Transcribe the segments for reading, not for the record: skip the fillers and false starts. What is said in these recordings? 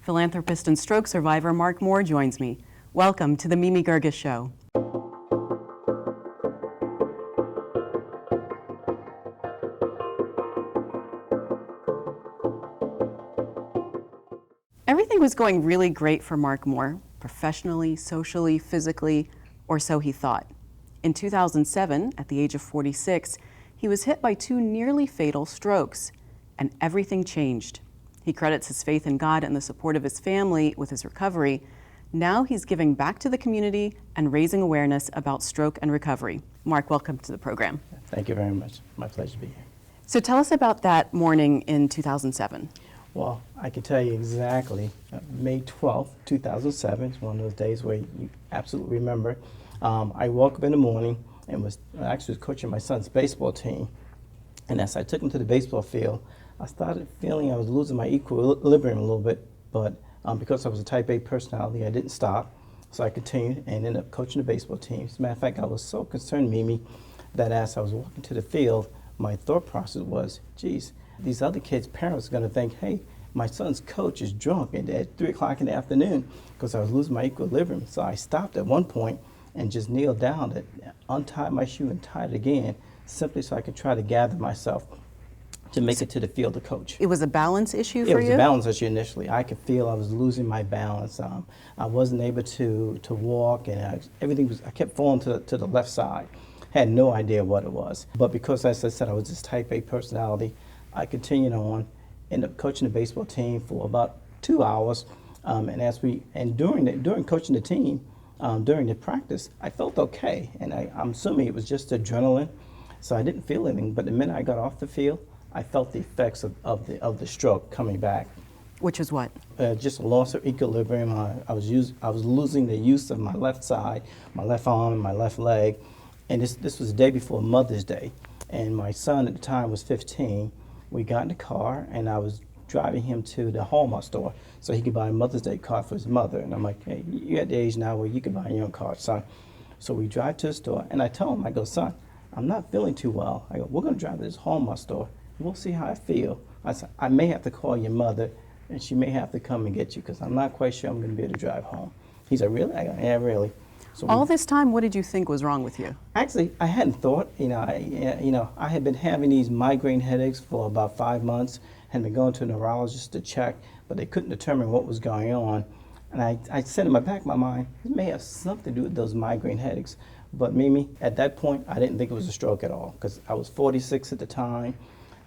Philanthropist and stroke survivor Mark Moore joins me. Welcome to the Mimi Geerges Show. Everything was going really great for Mark Moore, professionally, socially, physically, or so he thought. In 2007, at the age of 46, he was hit by two nearly fatal strokes, and everything changed. He credits his faith in God and the support of his family with his recovery. Now he's giving back to the community and raising awareness about stroke and recovery. Mark, welcome to the program. Thank you very much. My pleasure to be here. So tell us about that morning in 2007. Well, I can tell you exactly. May 12th, 2007 is one of those days where you absolutely remember. I woke up in the morning and was coaching my son's baseball team. And as I took him to the baseball field, I started feeling I was losing my equilibrium a little bit, but because I was a type A personality, I didn't stop. So I continued and ended up coaching the baseball team. As a matter of fact, I was so concerned, Mimi, that as I was walking to the field, my thought process was, geez, these other kids' parents are going to think, hey, my son's coach is drunk at 3 o'clock in the afternoon, because I was losing my equilibrium. So I stopped at one point and just kneeled down, untied my shoe and tied it again, simply so I could try to gather myself to make it to the field to coach. It was a balance issue for you? It was a balance issue initially. I could feel I was losing my balance. I wasn't able to walk, and I kept falling to the left side. Had no idea what it was. But because, as I said, I was this type A personality, I continued on, ended up coaching the baseball team for about 2 hours. And during coaching the team, during the practice, I felt okay. And I'm assuming it was just adrenaline, so I didn't feel anything. But the minute I got off the field, I felt the effects of the stroke coming back. Which is what? Just a loss of equilibrium. I was losing the use of my left side, my left arm, and my left leg. And this was the day before Mother's Day. And my son at the time was 15. We got in the car, and I was driving him to the Hallmark store so he could buy a Mother's Day card for his mother. And I'm like, hey, you're at the age now where you can buy your own card, son. So we drive to the store, and I tell him, I go, son, I'm not feeling too well. I go, we're going to drive to this Hallmark store. We'll see how I feel. I said, I may have to call your mother, and she may have to come and get you, because I'm not quite sure I'm going to be able to drive home. He said, really? I go, yeah, really. So all this time, what did you think was wrong with you? Actually, I hadn't thought. I had been having these migraine headaches for about 5 months, had been going to a neurologist to check, but they couldn't determine what was going on. And I said in the back of my mind, it may have something to do with those migraine headaches. But Mimi, at that point, I didn't think it was a stroke at all, because I was 46 at the time.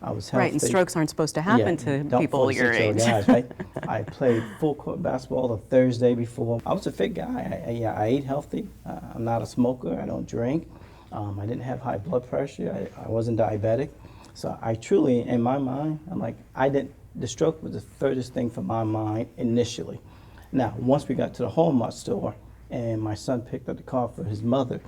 I was healthy. Right, and strokes aren't supposed to happen to people your age. Guys, right? I played full court basketball the Thursday before. I was a fit guy. I ate healthy. I'm not a smoker. I don't drink. I didn't have high blood pressure. I wasn't diabetic. So I truly, in my mind, I'm like, the stroke was the furthest thing from my mind initially. Now, once we got to the Hallmark store and my son picked up the car for his mother,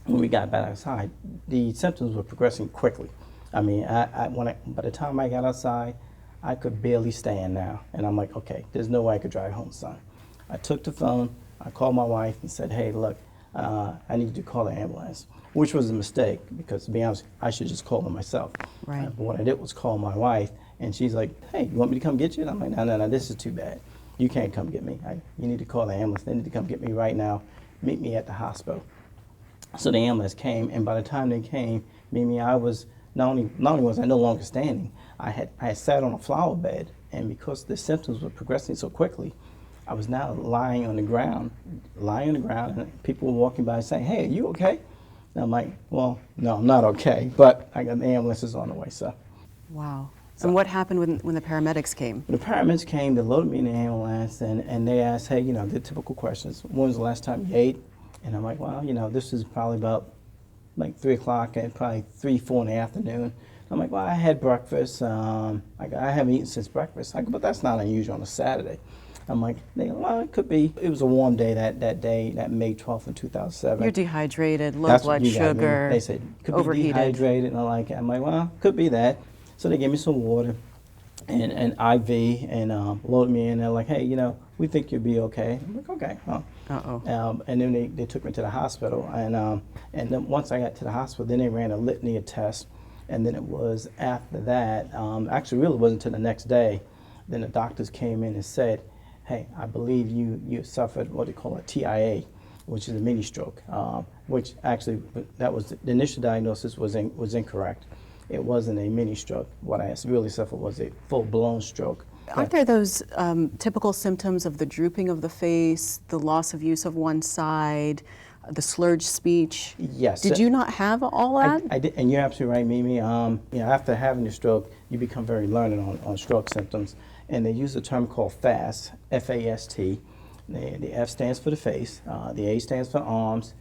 when we got back outside, the symptoms were progressing quickly. I mean, by the time I got outside, I could barely stand now. And I'm like, okay, there's no way I could drive home, son. I took the phone, I called my wife and said, hey, look, I need you to call the ambulance, which was a mistake, because to be honest, I should just call them myself. Right. But what I did was call my wife, and she's like, hey, you want me to come get you? And I'm like, no, this is too bad. You can't come get me. You need to call the ambulance. They need to come get me right now. Meet me at the hospital. So the ambulance came, and by the time they came, Mimi, I was not only was I no longer standing, I had sat on a flower bed, and because the symptoms were progressing so quickly, I was now lying on the ground, and people were walking by saying, hey, are you okay? And I'm like, well, no, I'm not okay, but I got the ambulances on the way, so. Wow. And what happened when the paramedics came? When the paramedics came, they loaded me in the ambulance, and they asked, hey, the typical questions. When was the last time you ate? And I'm like, well, this is probably about like 3 o'clock and probably 3, 4 in the afternoon. I'm like, well, I had breakfast. I haven't eaten since breakfast. I go, but that's not unusual on a Saturday. I'm like, well, it could be. It was a warm day that day, that May 12th in 2007. You're dehydrated, low blood sugar, they said, could overheated. Be dehydrated, and I'm like, well, could be that. So they gave me some water and an IV and loaded me in. They're like, hey, we think you'll be okay. I'm like, okay. And then they took me to the hospital, and then once I got to the hospital, then they ran a litany of tests, and then it was after that, actually really it wasn't until the next day, then the doctors came in and said, hey, I believe you suffered what they call a TIA, which is a mini stroke, which actually that was the initial diagnosis was incorrect. It wasn't a mini stroke. What I really suffered was a full-blown stroke. Aren't there those typical symptoms of the drooping of the face, the loss of use of one side, the slurred speech? Yes. Did you not have all that? I did, and you're absolutely right, Mimi. After having the stroke, you become very learned on stroke symptoms, and they use a term called FAST, F-A-S-T. The F stands for the face, the A stands for arms,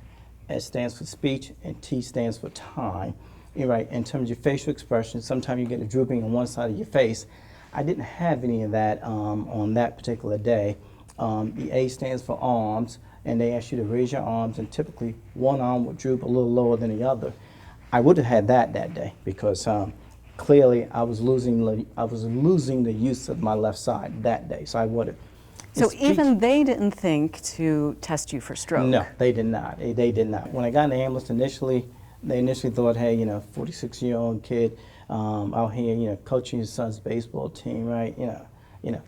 S stands for speech, and T stands for time. You're right, in terms of your facial expression, sometimes you get a drooping on one side of your face. I didn't have any of that on that particular day. The A stands for arms, and they ask you to raise your arms, and typically one arm would droop a little lower than the other. I would have had that day because clearly I was losing the use of my left side that day, so I would have. So even they didn't think to test you for stroke? No, they did not. They did not. When I got in the ambulance initially, they initially thought, hey, 46-year-old kid out here, coaching his son's baseball team, right?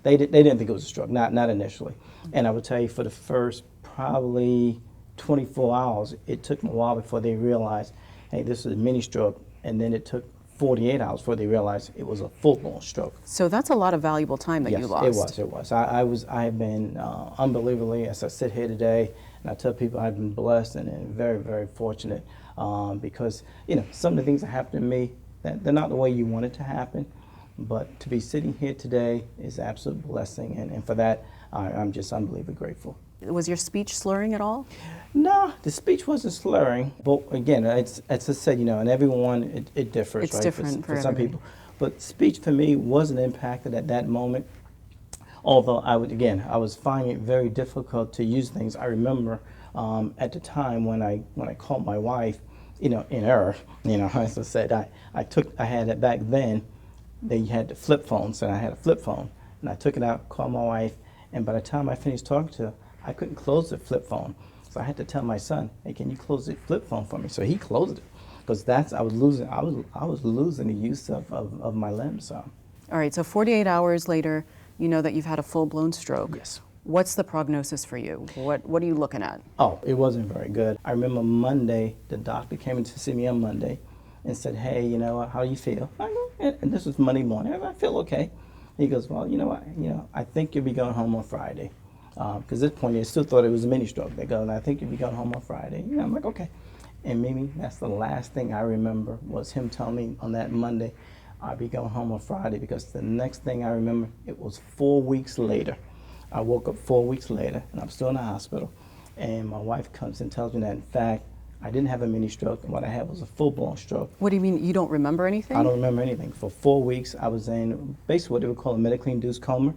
They didn't think it was a stroke, not initially. And I would tell you, for the first probably 24 hours, it took them a while before they realized, hey, this is a mini stroke, and then it took 48 hours before they realized it was a full-blown stroke. So that's a lot of valuable time that you lost. Yes, it was. I have been unbelievably, as I sit here today, and I tell people I've been blessed and very, very fortunate because, some of the things that happened to me, they're not the way you want it to happen, but to be sitting here today is an absolute blessing, and for that, I'm just unbelievably grateful. Was your speech slurring at all? No, the speech wasn't slurring, but again, it's as I said, and everyone, it differs, it's right? Different for some people. But speech for me wasn't impacted at that moment, although I was finding it very difficult to use things. I remember at the time when I called my wife, in error, as I said, I had it back then, they had the flip phones, and I had a flip phone, and I took it out, called my wife, and by the time I finished talking to her, I couldn't close the flip phone. So I had to tell my son, hey, can you close the flip phone for me? So he closed it, because I was losing the use of my limbs. So. All right, so 48 hours later, you know that you've had a full-blown stroke. Yes. What's the prognosis for you? What are you looking at? Oh, it wasn't very good. I remember Monday, the doctor came in to see me on Monday and said, hey, how do you feel? I go, and this was Monday morning. I feel okay. He goes, well, I think you'll be going home on Friday. Because at this point, they still thought it was a mini stroke. They go, and I think you'll be going home on Friday. I'm like, okay. And Mimi, that's the last thing I remember was him telling me on that Monday, I'll be going home on Friday, because the next thing I remember, it was 4 weeks later. I woke up 4 weeks later, and I'm still in the hospital, and my wife comes and tells me that, in fact, I didn't have a mini stroke, and what I had was a full-blown stroke. What do you mean, you don't remember anything? I don't remember anything. For 4 weeks, I was in basically what they would call a medically induced coma,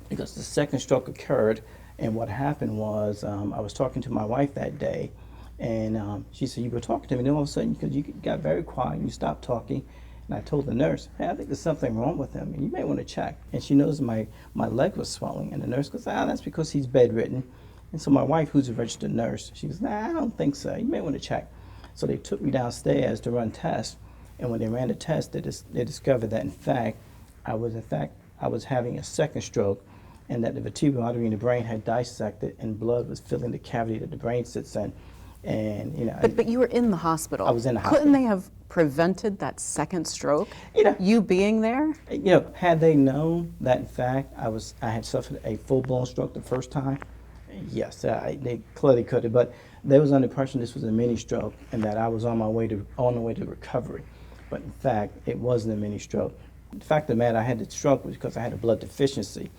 because the second stroke occurred, and what happened was I was talking to my wife that day, and she said, you were talking to me, and then all of a sudden, because you got very quiet, and you stopped talking, and I told the nurse, hey, I think there's something wrong with him, and you may want to check. And she noticed my leg was swelling, and the nurse goes, that's because he's bedridden. And so my wife, who's a registered nurse, she goes, I don't think so. You may want to check. So they took me downstairs to run tests, and when they ran the test, they discovered that, in fact, I was having a second stroke, and that the vertebral artery in the brain had dissected, and blood was filling the cavity that the brain sits in. And But you were in the hospital. I was in the hospital. Couldn't they have prevented that second stroke? You being there? Had they known that, in fact, I had suffered a full-blown stroke the first time, yes, they clearly could have. But they was under the impression this was a mini stroke, and that I was on the way to recovery. But in fact, it wasn't a mini stroke. The fact of the matter, I had the stroke was because I had a blood deficiency,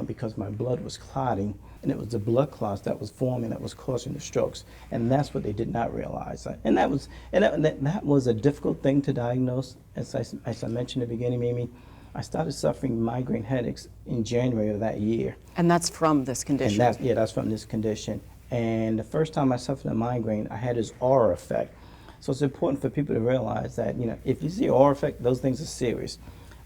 because my blood was clotting, and it was the blood clots that was forming that was causing the strokes, and that's what they did not realize. And that was a difficult thing to diagnose. As I mentioned at the beginning, Mimi, I started suffering migraine headaches in January of that year. And that's from this condition? And that's from this condition. And the first time I suffered a migraine, I had this aura effect. So it's important for people to realize that, if you see an aura effect, those things are serious.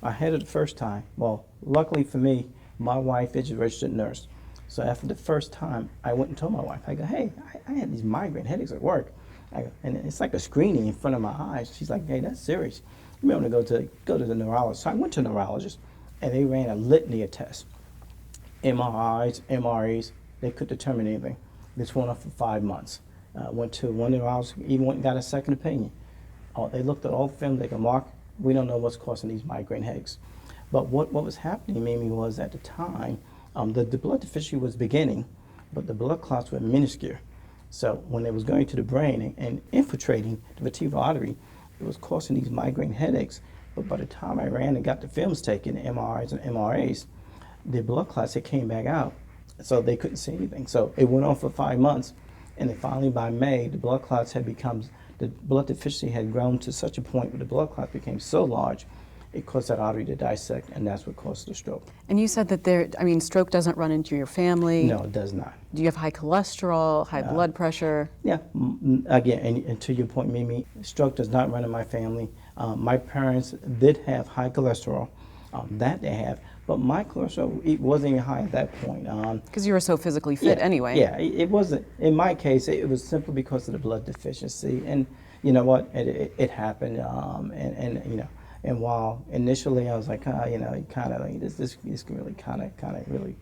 I had it the first time. Well, luckily for me, my wife is a registered nurse. So after the first time, I went and told my wife, I go, hey, I had these migraine headaches at work. And it's like a screening in front of my eyes. She's like, hey, that's serious. You may want to go to the neurologist. So I went to a neurologist, and they ran a litany of tests. MRIs, MRAs, they could determine anything. This went on for 5 months. Went to one neurologist, even went and got a second opinion. They looked at all the film, they go, Mark, we don't know what's causing these migraine headaches. But what was happening, Mimi, was at the time, the blood deficiency was beginning, but the blood clots were minuscule. So when it was going to the brain and infiltrating the vertebral artery, it was causing these migraine headaches. But by the time I ran and got the films taken, MRIs and MRAs, the blood clots had came back out, so they couldn't see anything. So it went on for 5 months, and then finally by May, the blood clots had become, the blood deficiency had grown to such a point where the blood clots became so large, it caused that artery to dissect, and that's what caused the stroke. And you said that stroke doesn't run into your family. No, it does not. Do you have high cholesterol, high blood pressure? Yeah, again, and to your point, Mimi, stroke does not run in my family. My parents did have high cholesterol, that they have, but my cholesterol, it wasn't even high at that point. Because you were so physically fit anyway. Yeah, it wasn't, in my case, it was simply because of the blood deficiency. And you know what, it happened, and you know, and while initially I was like, you know, kind of like, this really kind of really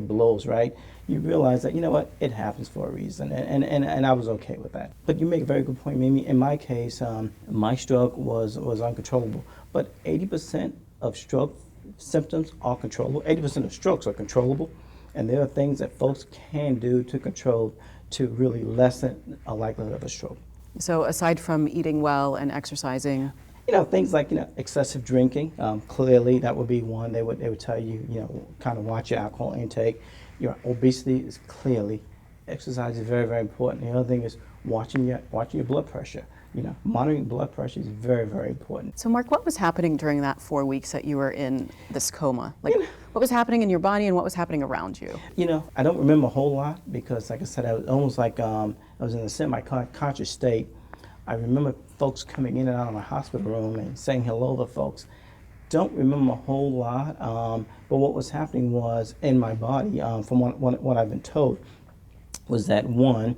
blows, right? You realize that, you know what, it happens for a reason, and I was okay with that. But you make a very good point, Mimi. In my case, my stroke was uncontrollable, but 80% of stroke symptoms are controllable. 80% of strokes are controllable, and there are things that folks can do to control to really lessen a likelihood of a stroke. So aside from eating well and exercising, you know, things like, you know, excessive drinking, clearly that would be one. They would tell you, you know, kind of watch your alcohol intake. Your obesity is clearly, exercise is very, very important. The other thing is watching your blood pressure. You know, monitoring blood pressure is very, very important. So Mark, what was happening during that 4 weeks that you were in this coma? Like, what was happening in your body and what was happening around you? You know, I don't remember a whole lot because, like I said, I was almost like I was in a semi-conscious state. I remember folks coming in and out of my hospital room and saying hello to folks. Don't remember a whole lot, but what was happening was in my body, from what I've been told, was that one,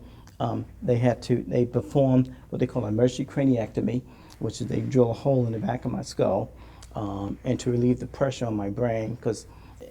they performed what they call an emergency craniectomy, which is they drill a hole in the back of my skull, and to relieve the pressure on my brain. Because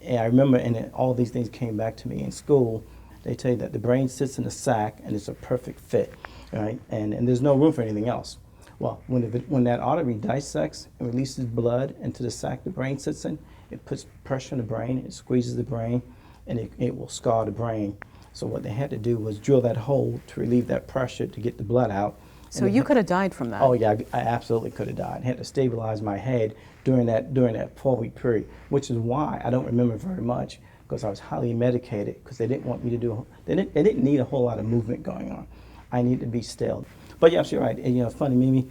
I remember, and all these things came back to me in school. They tell you that the brain sits in a sac and it's a perfect fit, right? And there's no room for anything else. Well, when that artery dissects and releases blood into the sac the brain sits in, it puts pressure on the brain, it squeezes the brain, and it will scar the brain. So what they had to do was drill that hole to relieve that pressure to get the blood out. So you could have died from that. Oh yeah, I absolutely could have died. I had to stabilize my head during that 4-week period, which is why I don't remember very much, because I was highly medicated, because they didn't want me to do, they didn't need a whole lot of movement going on. I needed to be still. But yes, you're right. And you know, funny, Mimi,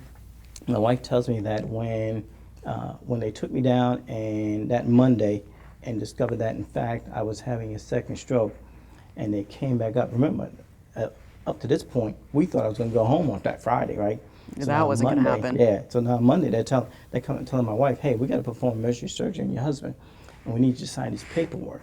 my wife tells me that when they took me down and that Monday and discovered that in fact I was having a second stroke, and they came back up. Remember, up to this point, we thought I was going to go home on that Friday, right? So that wasn't going to happen. Yeah. So now Monday, they're telling my wife, hey, we got to perform emergency surgery on your husband, and we need you to sign this paperwork.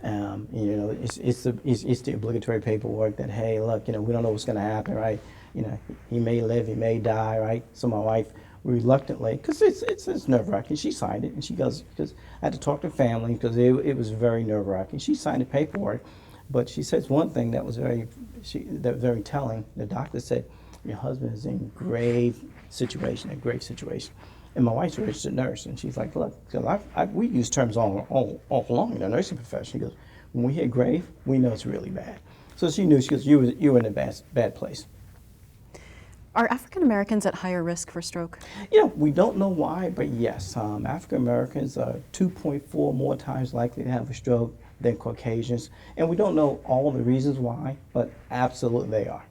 You know, it's the obligatory paperwork that, hey, look, you know, we don't know what's going to happen, right? You know, he may live, he may die, right? So my wife reluctantly, because it's nerve-wracking, she signed it, and she goes, because I had to talk to family, because it was very nerve-wracking. She signed the paperwork, but she says one thing that was very telling. The doctor said, your husband is in a grave situation. And my wife's a registered nurse, and she's like, look, we use terms all along in the nursing profession. She goes, when we hear grave, we know it's really bad. So she knew, she goes, you were in a bad place. Are African Americans at higher risk for stroke? Yeah, we don't know why, but yes, African Americans are 2.4 more times likely to have a stroke than Caucasians. And we don't know all the reasons why, but absolutely they are.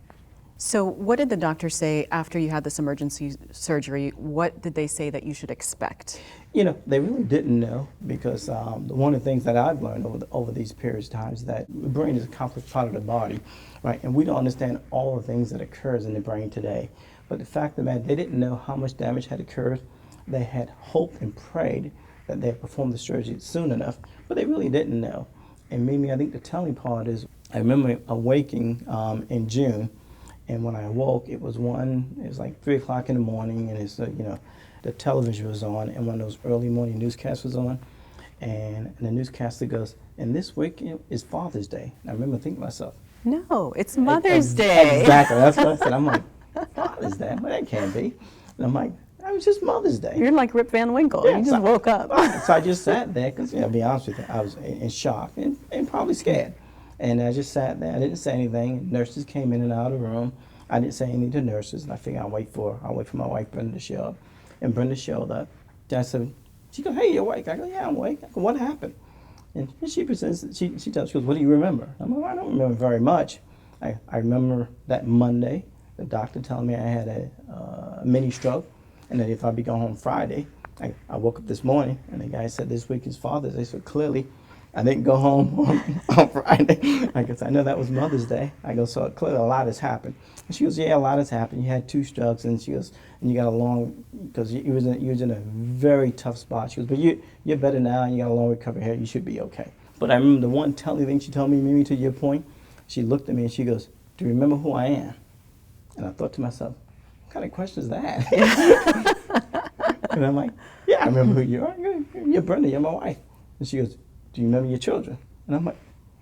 So what did the doctor say after you had this emergency surgery? What did they say that you should expect? You know, they really didn't know, because one of the things that I've learned over these periods of time is that the brain is a complex part of the body, right? And we don't understand all the things that occurs in the brain today. But the fact of the matter, they didn't know how much damage had occurred. They had hoped and prayed that they had performed the surgery soon enough, but they really didn't know. And Mimi, I think the telling part is, I remember awaking in June, and when I awoke, it was like 3 o'clock in the morning, and it's, you know, the television was on, and one of those early morning newscasts was on, and the newscaster goes, and this week is Father's Day. And I remember thinking to myself, No, it's Mother's Day. Exactly, that's what I said. I'm like, Father's Day? Well, that can't be. And I'm like, it was just Mother's Day. You're like Rip Van Winkle. Yeah, You just woke up. So I just sat there, because, to be honest with you, I was in shock and probably scared. And I just sat there. I didn't say anything. Nurses came in and out of the room. I didn't say anything to nurses, and I figured I'll wait for my wife, Brenda, to show up. And Brenda showed up. Then I said, she goes, "Hey, you're awake?" I go, "Yeah, I'm awake." I go, "What happened?" And she presents, she tells, she goes, "What do you remember?" I'm like, "Well, I don't remember very much. I remember that Monday, the doctor telling me I had a mini stroke, and that if I'd be going home Friday. I woke up this morning, and the guy said this week is Father's Day, so clearly I didn't go home on Friday. I guess I know that was Mother's Day. I go, so clearly a lot has happened. And she goes, "Yeah, a lot has happened. You had 2 strokes," and she goes, "and you got a long, because you was in a very tough spot." She goes, "But you're better now, and you got a long recovery here. You should be okay." But I remember the one telling thing she told me, Mimi, to your point. She looked at me and she goes, "Do you remember who I am?" And I thought to myself, what kind of question is that? And I'm like, "Yeah, I remember who you are. You're Brenda. You're my wife." And she goes, "Do you remember your children?" And I'm like,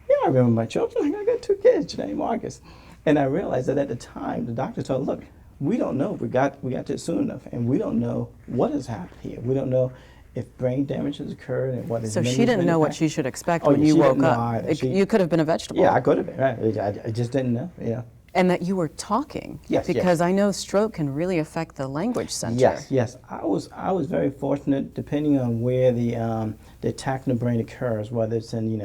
"Yeah, I remember my children. I got 2 kids, Janae and Marcus." And I realized that at the time, the doctor told, "Look, we don't know if we got to it soon enough, and we don't know what has happened here. We don't know if brain damage has occurred and what is." So she didn't know what she should expect Oh, when yeah, you she woke didn't know up. either. You could have been a vegetable. Yeah, I could have been. Right. I just didn't know. Yeah. And that you were talking. Yes, yes. Because I know stroke can really affect the language center. Yes. I was very fortunate, depending on where the attack in the brain occurs, whether it's in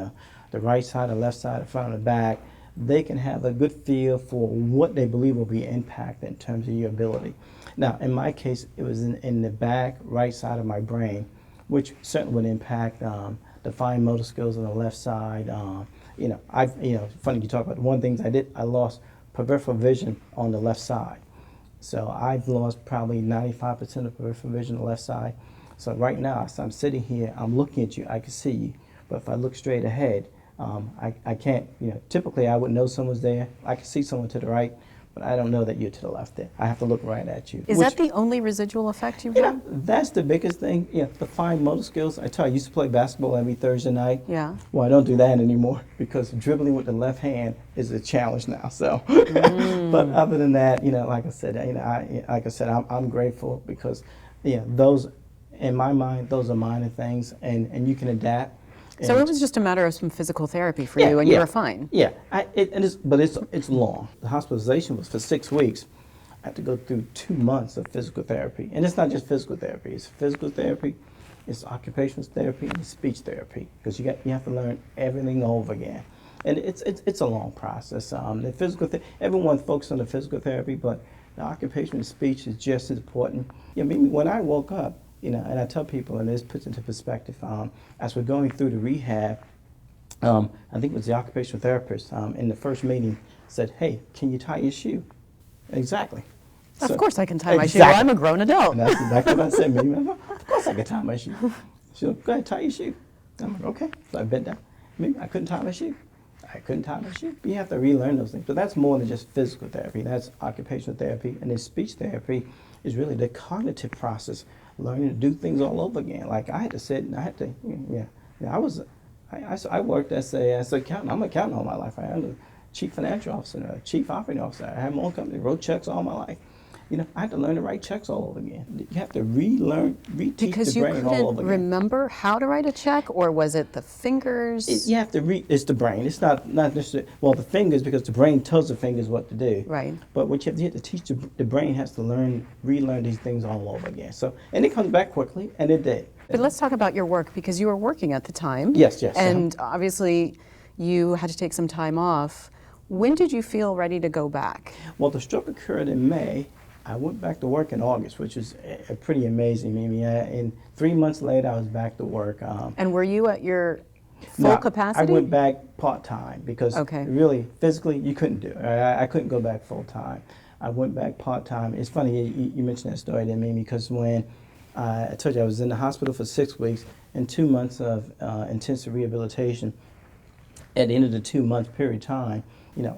the right side, the left side, the front, or the back. They can have a good feel for what they believe will be impacted in terms of your ability. Now, in my case, it was in the back right side of my brain, which certainly would impact the fine motor skills on the left side. Funny you talk about one of the things I did. I lost peripheral vision on the left side. So I've lost probably 95% of peripheral vision on the left side. So right now, as I'm sitting here, I'm looking at you, I can see you. But if I look straight ahead, I can't, typically I would know someone's there. I can see someone to the right, but I don't know that you're to the left there. I have to look right at you. Is that the only residual effect you've had? That's the biggest thing. The fine motor skills. I tell you, I used to play basketball every Thursday night. Yeah. Well, I don't do that anymore because dribbling with the left hand is a challenge now. So, but other than that, like I said, I'm grateful because, those, in my mind, those are minor things, and you can adapt. So it was just a matter of some physical therapy for you, and you were fine. Yeah, but it's long. The hospitalization was for 6 weeks. I had to go through 2 months of physical therapy, and it's not just physical therapy. It's physical therapy, it's occupational therapy, and it's speech therapy because you have to learn everything over again, and it's a long process. The physical everyone focuses on the physical therapy, but the occupational and speech is just as important. When I woke up. And I tell people, and this puts into perspective, as we're going through the rehab, I think it was the occupational therapist in the first meeting said, "Hey, can you tie your shoe?" Exactly. Of course I can tie my shoe. Well, I'm a grown adult. And that's exactly what I said. Of course I can tie my shoe. She said, "Go ahead, tie your shoe." I'm like, "Okay." So I bent down. I couldn't tie my shoe. But you have to relearn those things. But that's more than just physical therapy. That's occupational therapy. And then speech therapy is really the cognitive process, learning to do things all over again. Like I had to sit and I had to, I worked as an accountant. I'm an accountant all my life. I'm a chief financial officer, a chief operating officer. I had my own company, wrote checks all my life. I had to learn to write checks all over again. You have to relearn, reteach because the brain all over again. Because you couldn't remember how to write a check, or was it the fingers? You have to it's the brain. It's not necessarily, the fingers, because the brain tells the fingers what to do. Right. But what you have to teach, the brain has to relearn these things all over again. So, and it comes back quickly, and it did. But let's talk about your work, because you were working at the time. Yes. And obviously, you had to take some time off. When did you feel ready to go back? Well, the stroke occurred in May. I went back to work in August, which is pretty amazing, Mimi. And 3 months later, I was back to work. And were you at your full capacity? I went back part-time because really, physically, you couldn't do it. I couldn't go back full-time. I went back part-time. It's funny you mentioned that story to me, because when I told you I was in the hospital for 6 weeks and 2 months of intensive rehabilitation, at the end of the 2-month period of time,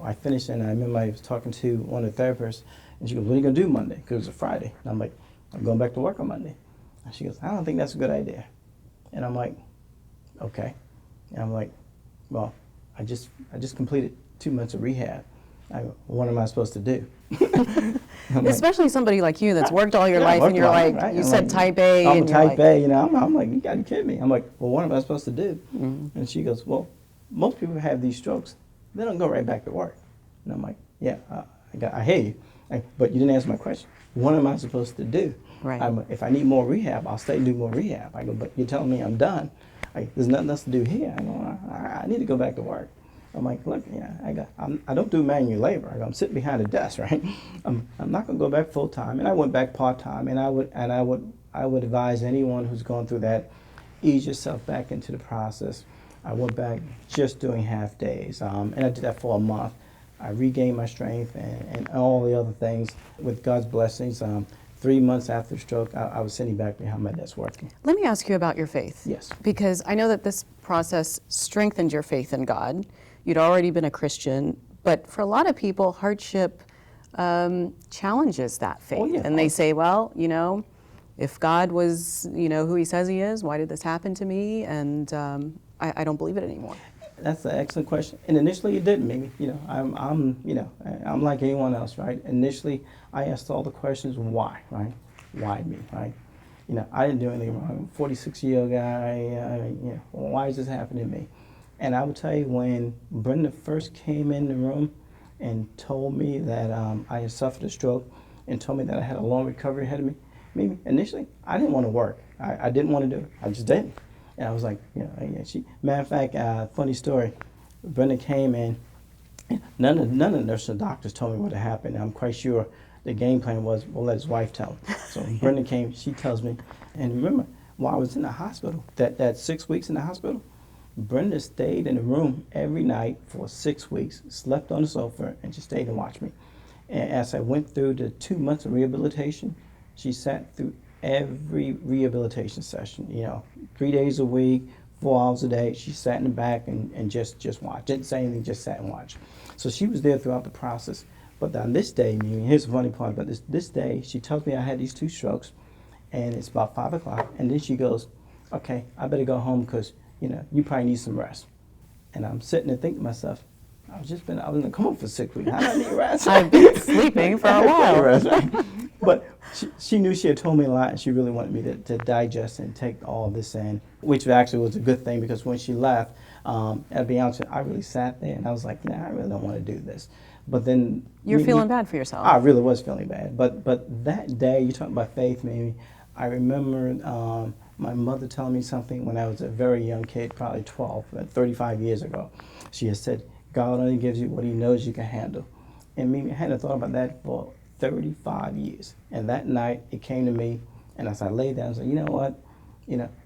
I finished, and I remember I was talking to one of the therapists, and she goes, "What are you going to do Monday?" Because it was a Friday. And I'm like, "I'm going back to work on Monday." And she goes, "I don't think that's a good idea." And I'm like, "Okay." And I'm like, well, I just completed 2 months of rehab. What am I supposed to do? Especially somebody like you that's worked all your life, and you're like, right? you I'm said like, type A, I'm and a you're type like, A, you know. I'm like, you gotta kid me. I'm like, well, what am I supposed to do? And she goes, well, most people have these strokes, they don't go right back to work. And I'm like, yeah, I hear you, but you didn't answer my question. What am I supposed to do? Right. If I need more rehab, I'll stay and do more rehab. I go, but you're telling me I'm done. There's nothing else to do here. I go, I need to go back to work. I'm like, look, yeah, I don't do manual labor. I'm sitting behind a desk, right? I'm not gonna go back full time, and I went back part time. And I would advise anyone who's going through that, ease yourself back into the process. I went back just doing half days, and I did that for a month. I regained my strength and all the other things with God's blessings. 3 months after the stroke, I was sitting back behind my desk working. let me ask you about your faith. Yes. Because I know that this process strengthened your faith in God. You'd already been a Christian, but for a lot of people, hardship challenges that faith. Oh, yeah. And they say, well, if God was, who he says he is, why did this happen to me? And I don't believe it anymore. That's an excellent question. And initially it didn't, maybe. I'm like anyone else, right? Initially, I asked all the questions, why, right? Why me, right? I didn't do anything wrong. I'm a 46-year-old guy. Why is this happening to me? And I will tell you, when Brenda first came in the room and told me that I had suffered a stroke and told me that I had a long recovery ahead of me, maybe initially I didn't want to work. I didn't want to do it. I just didn't. And I was like, matter of fact, funny story. Brenda came in. None of the nurses and doctors told me what had happened. I'm quite sure the game plan was, we'll let his wife tell him. So when Brenda came, she tells me, and remember, while I was in the hospital, that 6 weeks in the hospital, Brenda stayed in the room every night for 6 weeks, slept on the sofa, and she stayed and watched me. And as I went through the 2 months of rehabilitation, she sat through every rehabilitation session, 3 days a week, 4 hours a day. She sat in the back and just watched. Didn't say anything, just sat and watched. So she was there throughout the process. But on this day, here's the funny part about this day, she tells me I had these 2 strokes, and it's about 5 o'clock, and then she goes, okay, I better go home because, you probably need some rest. And I'm sitting and thinking to myself, I was in a coma for 6 weeks. How do I need rest? I've been sleeping for a while. Rest, right? But she knew she had told me a lot, and she really wanted me to digest and take all this in, which actually was a good thing, because when she left, to be honest with you, I really sat there and I was like, I really don't want to do this. But then You're feeling bad for yourself. I really was feeling bad. But that day, you talking about faith, maybe, I remember my mother telling me something when I was a very young kid, probably 12, 35 years ago. She had said, God only gives you what he knows you can handle. And I hadn't thought about that for 35 years. And that night, it came to me, and as I laid down, I was like, you know what?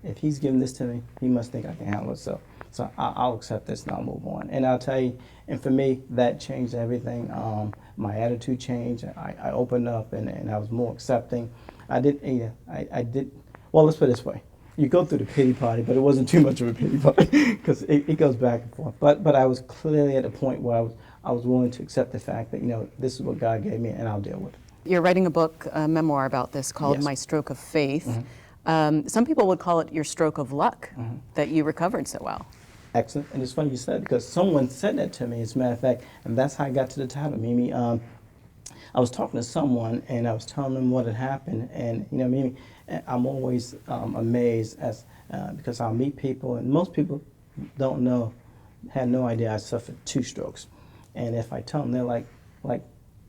If he's giving this to me, he must think I can handle it. So I'll accept this and I'll move on. And I'll tell you, and for me, that changed everything. My attitude changed. I opened up and I was more accepting. I did, well, let's put it this way. You go through the pity party, but it wasn't too much of a pity party because it goes back and forth. But I was clearly at a point where I was willing to accept the fact that, this is what God gave me and I'll deal with it. You're writing a book, a memoir about this called Yes. My Stroke of Faith. Mm-hmm. Some people would call it your stroke of luck, that you recovered so well. Excellent. And it's funny you said, because someone said that to me, as a matter of fact, and that's how I got to the title, Mimi. I was talking to someone and I was telling them what had happened, and Mimi, I'm always amazed because I'll meet people, and most people had no idea I suffered 2 strokes. And if I tell them, they're like, you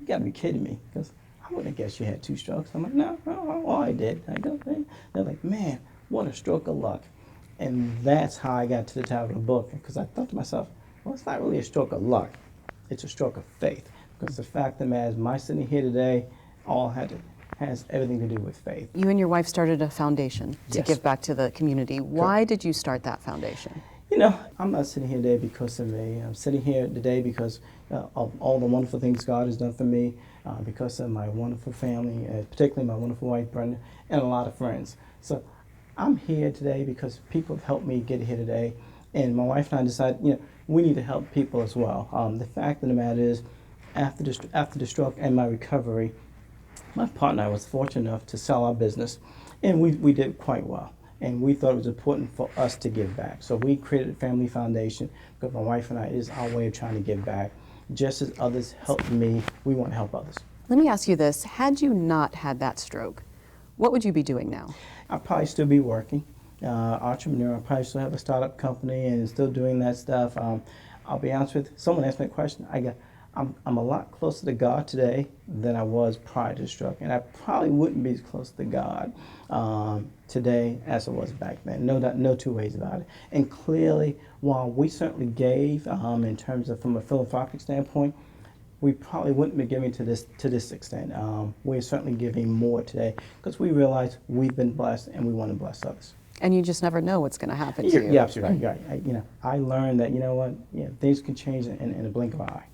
gotta be kidding me, because I wouldn't have guessed you had 2 strokes. I'm like, no, I did. I go, they're like, man, what a stroke of luck. And that's how I got to the title of the book, because I thought to myself, well, it's not really a stroke of luck, it's a stroke of faith. Because the fact of the matter is, my sitting here today has everything to do with faith. You and your wife started a foundation to Yes. give back to the community. Why did you start that foundation? I'm not sitting here today because of me. I'm sitting here today because of all the wonderful things God has done for me, because of my wonderful family, particularly my wonderful wife, Brenda, and a lot of friends. So I'm here today because people have helped me get here today. And my wife and I decided, we need to help people as well. The fact of the matter is, after the stroke and my recovery, my partner and I was fortunate enough to sell our business, and we did quite well. and we thought it was important for us to give back. So we created a family foundation because my wife and I, it is our way of trying to give back. Just as others helped me, we want to help others. Let me ask you this. Had you not had that stroke, what would you be doing now? I'd probably still be working. Entrepreneur, I'd probably still have a startup company and still doing that stuff. I'll be honest with you, someone asked me a question. I'm a lot closer to God today than I was prior to the stroke, and I probably wouldn't be as close to God today as I was back then. No two ways about it. And clearly, while we certainly gave in terms of from a philanthropic standpoint, we probably wouldn't be giving to this extent. We're certainly giving more today because we realize we've been blessed and we want to bless others. And you just never know what's going to happen to you. You're absolutely right. I learned that things can change in a blink of an eye.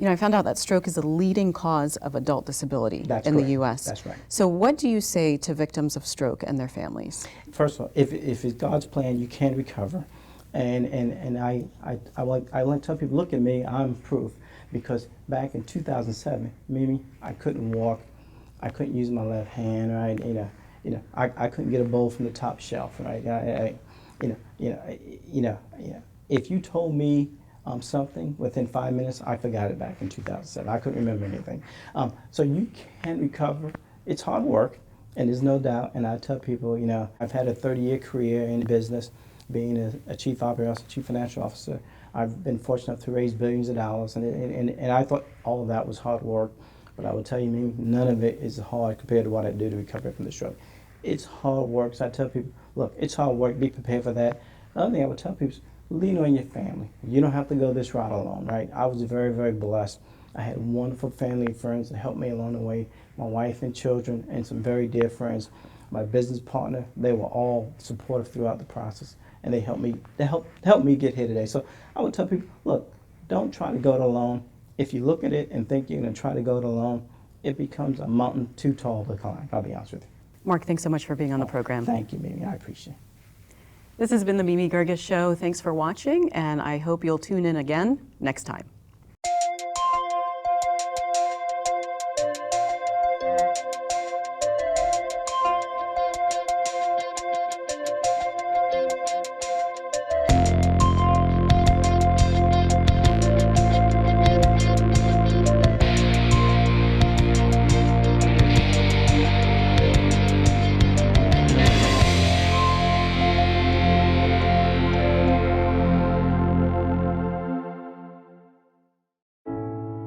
I found out that stroke is the leading cause of adult disability That's in correct. the U.S. That's right. So what do you say to victims of stroke and their families? First of all, if it's God's plan, you can recover. And I like to tell people, look at me, I'm proof. Because back in 2007, Mimi, I couldn't walk, I couldn't use my left hand, right? I couldn't get a bowl from the top shelf, right? If you told me something within 5 minutes, I forgot it back in 2007. I couldn't remember anything. So you can recover. It's hard work, and there's no doubt. And I tell people, I've had a 30-year career in business, being a chief operating officer, chief financial officer. I've been fortunate enough to raise billions of dollars, and I thought all of that was hard work. But I will tell you, Mimi, none of it is hard compared to what I do to recover from the stroke. It's hard work. So I tell people, look, it's hard work. Be prepared for that. The other thing I would tell people is lean on your family. You don't have to go this route alone, right? I was very, very blessed. I had wonderful family and friends that helped me along the way. My wife and children and some very dear friends. My business partner, they were all supportive throughout the process, and they helped me get here today. So I would tell people, look, don't try to go it alone. If you look at it and think you're going to try to go it alone, it becomes a mountain too tall to climb, I'll be honest with you. Mark, thanks so much for being on the program. Thank you, Mimi. I appreciate it. This has been the Mimi Geerges Show. Thanks for watching, and I hope you'll tune in again next time.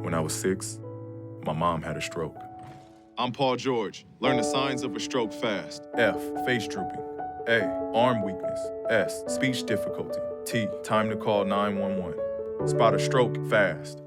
When I was 6, my mom had a stroke. I'm Paul George. Learn the signs of a stroke fast. F, face drooping. A, arm weakness. S, speech difficulty. T, time to call 911. Spot a stroke fast.